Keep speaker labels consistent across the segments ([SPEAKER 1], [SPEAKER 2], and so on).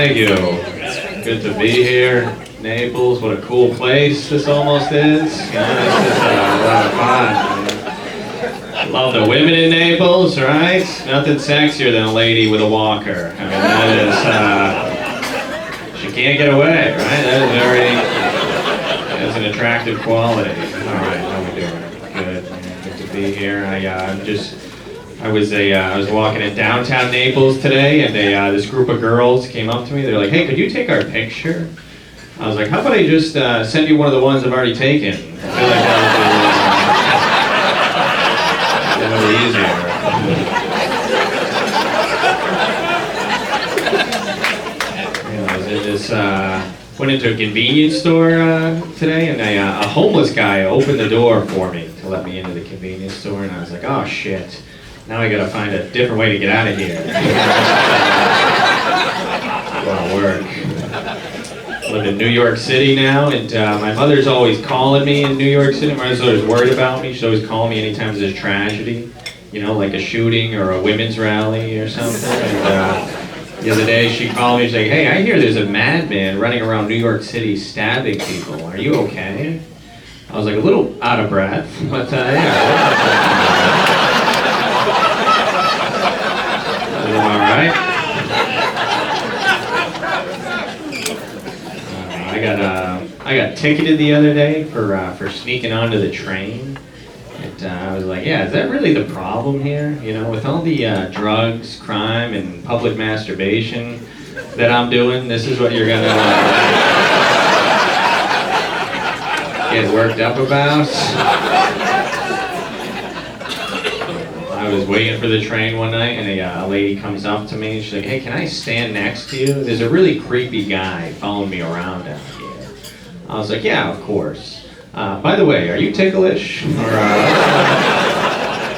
[SPEAKER 1] thank you. Good to be here. Naples, what a cool place this almost is. You know, this is a lot of fun. Love the women in Naples, right? Nothing sexier than a lady with a walker. I mean, that is, she can't get away, right? That is that's an attractive quality. All right, how we doing? Good, good to be here. I was walking in downtown Naples today, and this group of girls came up to me. They're like, "Hey, could you take our picture?" I was like, "How about I just send you one of the ones I've already taken?" I feel like that would be easier. Went into a convenience store today, and a homeless guy opened the door for me to let me into the convenience store, and I was like, "Oh shit. Now I gotta find a different way to get out of here." A lot of work. I live in New York City now, and my mother's always calling me in New York City. My mother's always worried about me. She's always calling me anytime there's tragedy, you know, like a shooting or a women's rally or something. And the other day she called me, she's like, "Hey, I hear there's a madman running around New York City stabbing people. Are you okay?" I was like, a little out of breath, but yeah. All right. I got ticketed the other day for sneaking onto the train, and I was like, "Yeah, is that really the problem here? You know, with all the drugs, crime, and public masturbation that I'm doing, this is what you're gonna get worked up about?" I was waiting for the train one night, and a lady comes up to me, and she's like, "Hey, can I stand next to you? There's a really creepy guy following me around down here." I was like, "Yeah, of course. By the way, are you ticklish? Or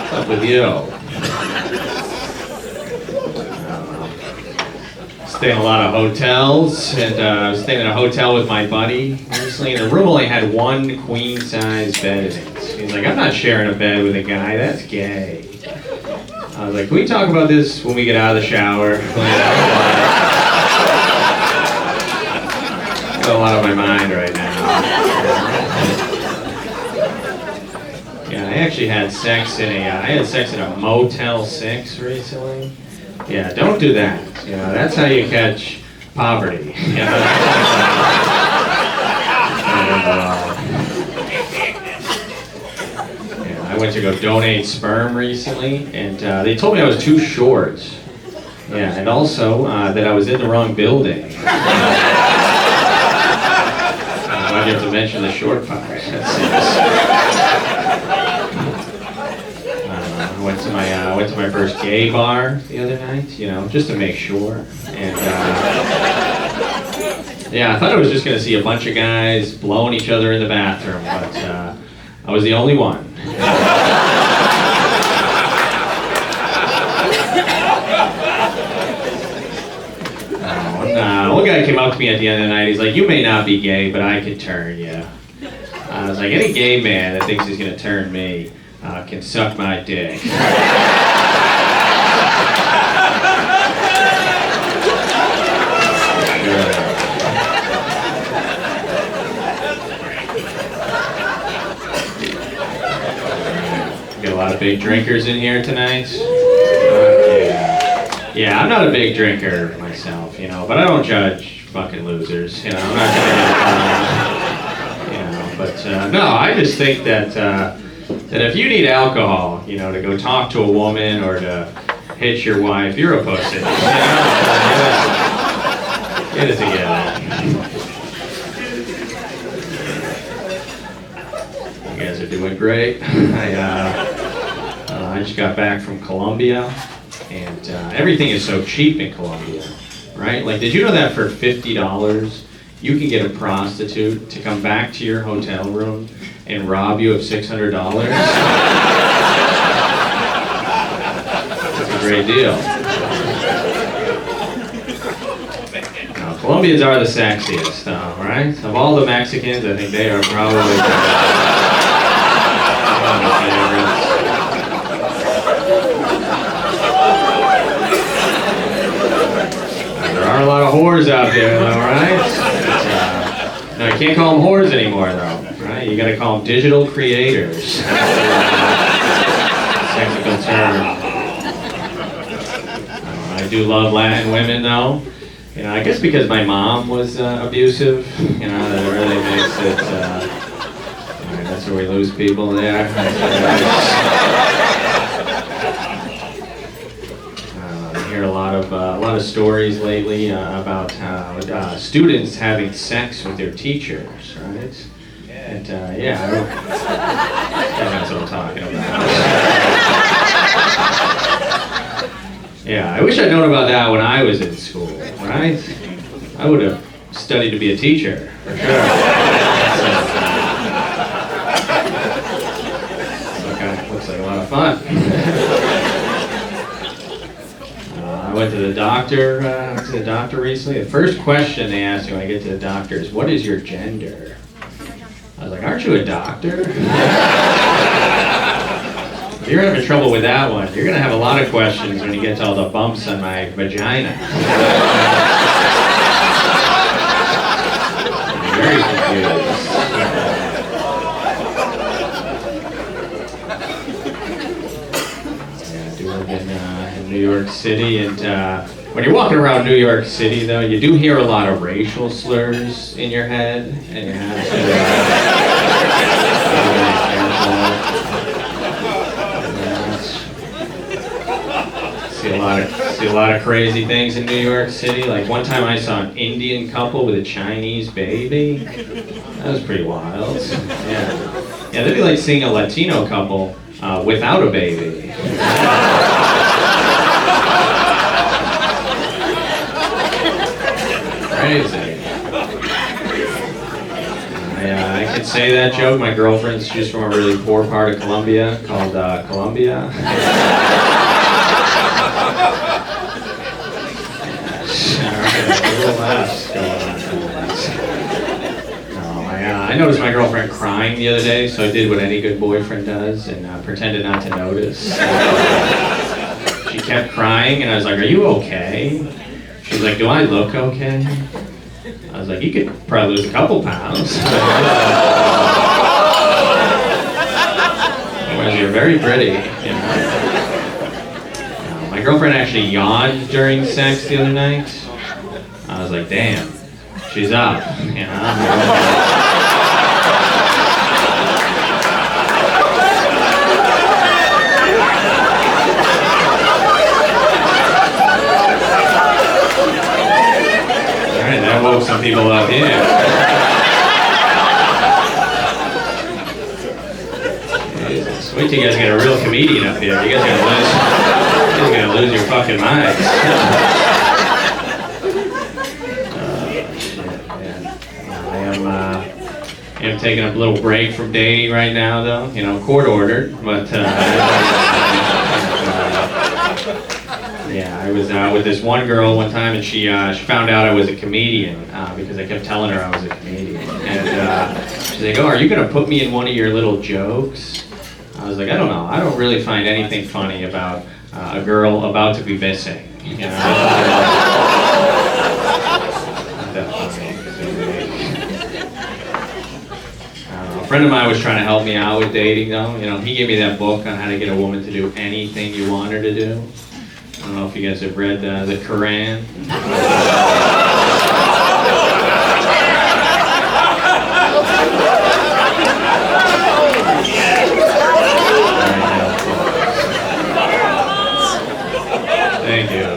[SPEAKER 1] what's up with you?" Stay in a lot of hotels, and I was staying in a hotel with my buddy recently, and the room only had one queen-size bed in it. He's like, "I'm not sharing a bed with a guy, that's gay." I was like, "Can we talk about this when we get out of the shower?" Got a lot on my mind right now. Yeah, I actually had sex in a Motel 6 recently. Yeah, don't do that. You know, that's how you catch poverty. You know, I went to go donate sperm recently, and they told me I was too short. Yeah, and also that I was in the wrong building. Why'd you have to mention the short part? I went to my first gay bar the other night, you know, just to make sure. And yeah, I thought I was just gonna see a bunch of guys blowing each other in the bathroom, but I was the only one. One guy came up to me at the end of the night. He's like, "You may not be gay, but I can turn you." I was like, "Any gay man that thinks he's gonna turn me can suck my dick." Got a lot of big drinkers in here tonight. Yeah, I'm not a big drinker myself, you know, but I don't judge fucking losers, you know. I'm not gonna, you know, but no, I just think that that if you need alcohol, you know, to go talk to a woman or to hit your wife, you're a pussy. You know? Get it together. You guys are doing great. I just got back from Colombia. And everything is so cheap in Colombia, right? Like, did you know that for $50, you can get a prostitute to come back to your hotel room and rob you of $600? That's a great deal. Now, Colombians are the sexiest, right? Of all the Mexicans, I think they are probably one of the favorites. There are a lot of whores out can't call them whores anymore, though, right? You gotta call them digital creators. Technical term. I do love Latin women, though. You know, I guess because my mom was abusive, you know, that really makes it, right, that's where we lose people there. I hear a lot of stories lately about students having sex with their teachers, right? And yeah, that's what I'm talking about. Yeah, I wish I'd known about that when I was in school, right? I would have studied to be a teacher, for sure. Looks like a lot of fun. I went to the doctor recently. The first question they asked me when I get to the doctor is, what is your gender? I was like, aren't you a doctor? If you're having trouble with that one, you're going to have a lot of questions when you get to all the bumps on my vagina. I'm very confused. Yeah, I do live in New York City, and when you're walking around New York City, though, you do hear a lot of racial slurs in your head, and you have to be very careful. See a lot of crazy things in New York City. Like one time I saw an Indian couple with a Chinese baby. That was pretty wild. Yeah, that'd be like seeing a Latino couple without a baby. Crazy. I can say that joke. My girlfriend's just from a really poor part of Colombia called Colombia. I noticed my girlfriend crying the other day, so I did what any good boyfriend does and pretended not to notice. She kept crying, and I was like, are you okay? She was like, do I look okay? I was like, you could probably lose a couple pounds. Otherwise, you're very pretty, you know. My girlfriend actually yawned during sex the other night. I was like, damn, she's up, you know. Alright, that woke some people up here. Jesus. Wait till you guys get a real comedian up here. You guys are gonna lose your fucking minds. I'm taking a little break from dating right now, though. You know, court ordered, but yeah, I was out with this one girl one time, and she found out I was a comedian because I kept telling her I was a comedian. And she's like, "Oh, are you gonna put me in one of your little jokes?" I was like, "I don't know. I don't really find anything funny about a girl about to be missing." You know. Not that funny. A friend of mine was trying to help me out with dating, though. You know, he gave me that book on how to get a woman to do anything you want her to do. I don't know if you guys have read the Quran. Thank you.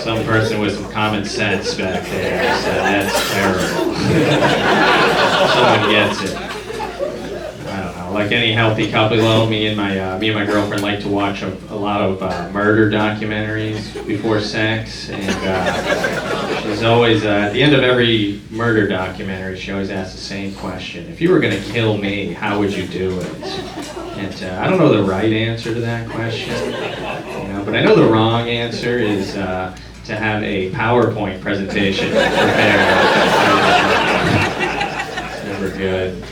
[SPEAKER 1] Some person with some common sense back there said that's terrible. Someone gets it. I don't know. Like any healthy couple, though, me and my girlfriend like to watch a lot of murder documentaries before sex, and she's always at the end of every murder documentary, she always asks the same question: if you were going to kill me, how would you do it? And I don't know the right answer to that question, you know, but I know the wrong answer is to have a PowerPoint presentation prepared. It's never good.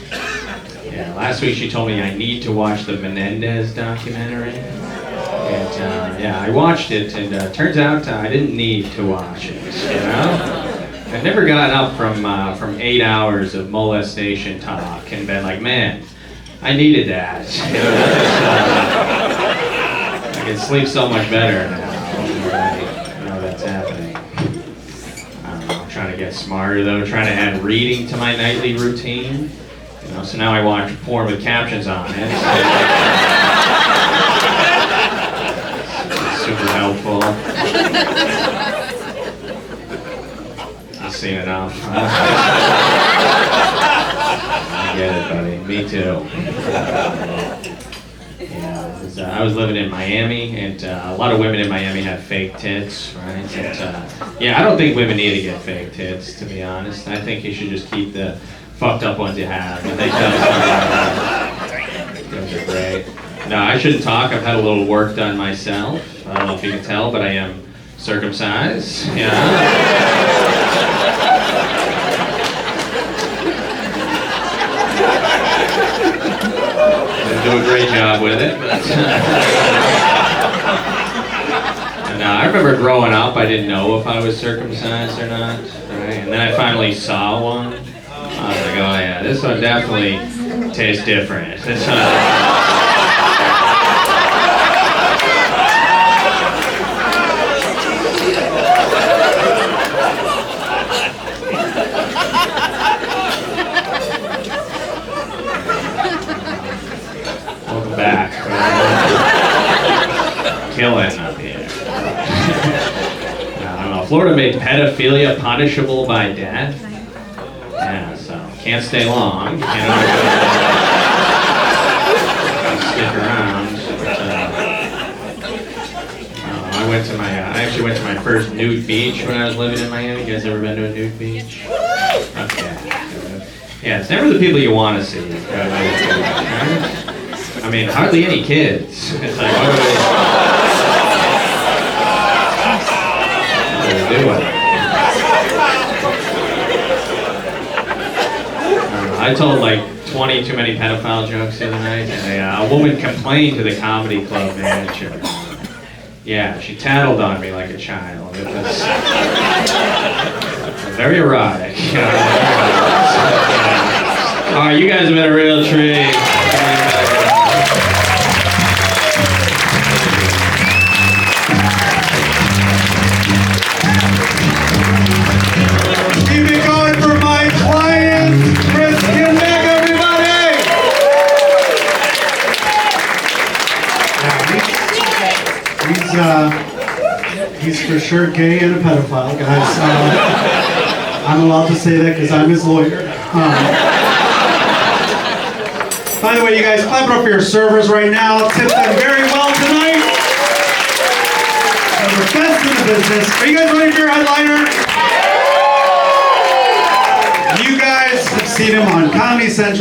[SPEAKER 1] Yeah, last week she told me I need to watch the Menendez documentary. And yeah, I watched it, and turns out I didn't need to watch it, you know? I've never gotten up from 8 hours of molestation talk and been like, man, I needed that. You know, I can sleep so much better now. You know that's happening. I don't know, I'm trying to get smarter though, trying to add reading to my nightly routine. You know, so now I watch porn with captions on it. It's super helpful. I've seen enough. I get it, buddy. Me too. Yeah, I was living in Miami, and a lot of women in Miami have fake tits, right? And, yeah, I don't think women need to get fake tits, to be honest. I think you should just keep the fucked up ones you have. I think those are great. No, I shouldn't talk. I've had a little work done myself. I don't know if you can tell, but I am circumcised. Yeah. Do a great job with it. And I remember growing up, I didn't know if I was circumcised or not. Right? And then I finally saw one. I was like, oh yeah, this one definitely tastes different. This one, back. Killing up here. I don't know. Florida made pedophilia punishable by death. Yeah, so can't stay long. You know, stick around. I actually went to my first nude beach when I was living in Miami. You guys ever been to a nude beach? Okay. Yeah, it's never the people you want to see. I mean, hardly any kids. It's like, what are they doing? I told like 20 too many pedophile jokes the other night, and a woman complained to the comedy club manager. Yeah, she tattled on me like a child. It was very erotic. Oh, you guys have been a real treat.
[SPEAKER 2] Keep it going for my client, Chris Kinback, everybody! Yeah, he's for sure gay and a pedophile, guys. I'm allowed to say that because I'm his lawyer. By the way, you guys, clap it up for your servers right now. Tip them very well tonight. They're the best in the business. Are you guys ready for your headliner? You guys have seen him on Comedy Central.